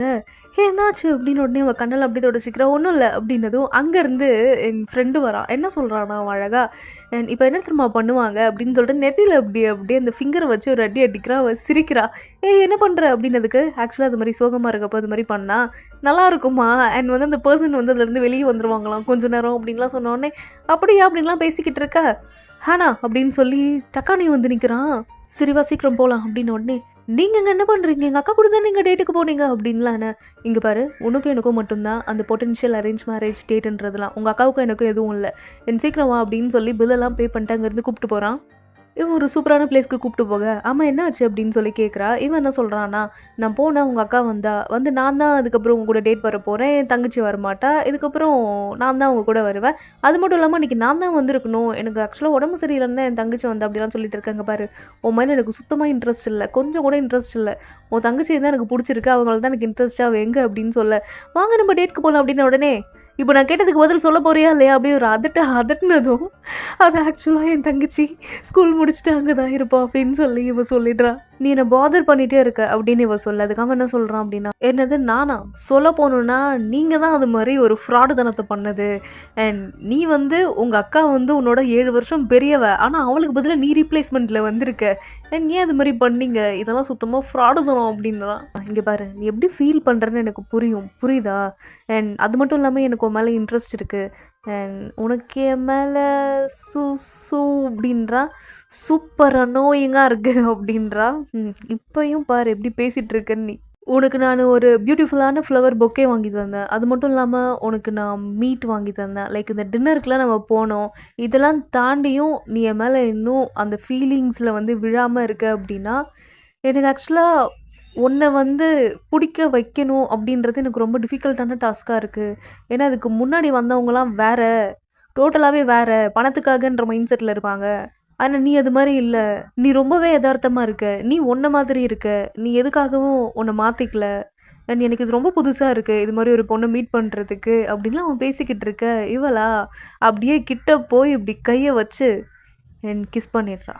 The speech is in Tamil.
"ஹே என்னாச்சு?" அப்படின்னு உடனே அவ கண்ணெல்லாம் அப்படியே தொடச்சிக்கிறா. "ஒண்ணும் இல்ல" அப்படின்னதும், அங்கருந்து என் ஃப்ரெண்டு வரான். என்ன சொல்றான்னா அவன் அழகா, "இப்ப என்ன தெரியுமா பண்ணுவாங்க?" அப்படின்னு சொல்லிட்டு நெத்தியில அப்படியே அப்படியே அந்த ஃபிங்கர வச்சு ஒரு அடி அடிக்கிறா. அவ சிரிக்கிறா. "ஏய் என்ன பண்ற?" அப்படின்னதுக்கு, "ஆக்சுவலா அது மாரி சோகமா இருக்கப்போ அது மாரி பண்ணா நல்லா இருக்குமா? அண்ட் வந்து அந்த பெர்சன் வந்து அதுலருந்து வெளிய வந்துருவாங்களாம் கொஞ்ச நேரம்" அப்படின்லாம் சொன்ன உடனே, "அப்படியா?" அப்படின்லாம் பேசிக்கிட்டு இருக்க, "ஹானா" அப்படின்னு சொல்லி டக்கானி வந்து நிக்கிறான். "சரி வா சீக்கிரம் போலாம்" அப்படின்ன உடனே, "நீங்க இங்க என்ன பண்றீங்க? எங்க அக்கா கூட தானே நீங்க டேட்டுக்கு போனீங்க" அப்படின்லாம் என்ன, "இங்க பாரு உனக்கும் எனக்கும் மட்டும் தான் அந்த பொட்டன்ஷியல் அரேஞ்ச் மேரேஜ் டேட்டுன்றதெல்லாம். உங்க அக்காவுக்கும் எனக்கும் எதுவும் இல்ல. சீக்கிரம் வா" அப்படின்னு சொல்லி பில்லெல்லாம் பே பண்ணிட்டு அங்கேருந்து கூப்பிட்டு போறான். இவன் ஒரு சூப்பரான பிளேஸ்க்கு கூப்பிட்டு போக, "ஆமா என்ன ஆச்சு?" அப்படின்னு சொல்லி கேட்குறா. இவன் என்ன சொல்றான்னா, "நான் போனேன் உங்க அக்கா வந்தா. வந்து நான் தான் அதுக்கப்புறம் உங்க கூட டேட் வர போறேன். என் தங்கச்சி வரமாட்டா. இதுக்கப்புறம் நான் தான் உங்க கூட வருவேன். அது மட்டும் இல்லாம இன்னைக்கு நான் தான் வந்திருக்கணும். எனக்கு ஆக்சுவலா உடம்பு சரியில்லன்னு தான் என் தங்கச்சி வந்தா" அப்படிலாம் சொல்லிட்டு இருக்காங்க பாரு. உன் மேல எனக்கு சுத்தமா இன்ட்ரெஸ்ட் இல்ல. கொஞ்சம் கூட இன்ட்ரெஸ்ட் இல்ல. உன் தங்கச்சி தான் எனக்கு புடிச்சிருக்கு. அவ மேல தான் எனக்கு இன்ட்ரெஸ்ட்டா. அவ எங்க அப்படின்னு சொல்ல, "வாங்க நம்ம டேட்க்கு போலாம்" அப்படின்ன உடனே, "இப்போ நான் கேட்டதுக்கு பதில் சொல்ல போறியா இல்லையா?" அப்படியே ஒரு அதட்டுனதும், அது ஆக்சுவலா என் தங்கச்சி ஸ்கூல் முடிச்சுட்டு அங்க தான் இருப்பா அப்படின்னு சொல்லி இவ சொல்லிடுறா. "நீ என்ன பாதர் பண்ணிட்டே இருக்க" அப்படின்னு இவ சொல்ல. அதுக்கு அவன் என்ன சொல்றான் அப்படின்னா, "என்னது நானா? சொல்ல போணும்னா நீங்க தான் அது மாரி ஒரு ஃப்ராடுத்தனத்த பண்ணது. அண்ட் நீ வந்து உங்க அக்கா வந்து உன்னோட 7 வருஷம் பெரியவ. ஆனா அவளுக்கு பதிலா நீ ரீப்ளேஸ்மெண்ட்ல வந்திருக்க. அண்ட் ஏன் அது மாரி பண்ணீங்க? இதெல்லாம் சுத்தமா ஃப்ராடுத்தனம்" அப்படின்றான். "இங்க பாரு நீ எப்படி ஃபீல் பண்றன்னு எனக்கு புரியும். புரியுதா? அண்ட் அது மட்டும் இல்லாம எனக்கு உன் மேல இன்ட்ரெஸ்ட் இருக்கு. அண்ட் உனக்கு என் மேல சு சு அப்படின்றா. சூப்பர் அன்னோயிங்கா இருக்கு அப்படின்றா. இப்பயும் பாரு எப்படி பேசிட்டு இருக்கன்னு நீ. உனக்கு நான் ஒரு பியூட்டிஃபுல்லான ஃப்ளவர் பொக்கே வாங்கி தந்தேன். அது மட்டும் இல்லாம உனக்கு நான் மீட் வாங்கி தந்தேன். லைக் இந்த டின்னருக்குலாம் நம்ம போனோம். இதெல்லாம் தாண்டியும் நீ என் மேல இன்னும் அந்த ஃபீலிங்ஸ்ல வந்து விழாம இருக்க அப்படின்னா, எனக்கு ஆக்சுவலா உன்ன வந்து புடிக்க வைக்கணும் அப்படின்றது எனக்கு ரொம்ப டிஃபிகல்ட்டான டாஸ்க்கா இருக்கு. ஏன்னா அதுக்கு முன்னாடி வந்தவங்கலாம் வேற. டோட்டலாவே வேற. பணத்துக்காகன்ற மைண்ட் செட்ல இருப்பாங்க. ஆனா நீ அது மாரி இல்ல. நீ ரொம்பவே எதார்த்தமா இருக்க. நீ உன்ன மாதிரி இருக்க. நீ எதுக்காகவும் உன்ன மாத்திக்கல. அண்ட் எனக்கு இது ரொம்ப புதுசா இருக்கு. இது மாரி ஒரு பொண்ண மீட் பண்றதுக்கு அப்படின்லாம் அவன் பேசிக்கிட்டு இருக்க, இவளா அப்படியே கிட்ட போய் இப்படி கைய வச்சு கிஸ் பண்ணிடுறா.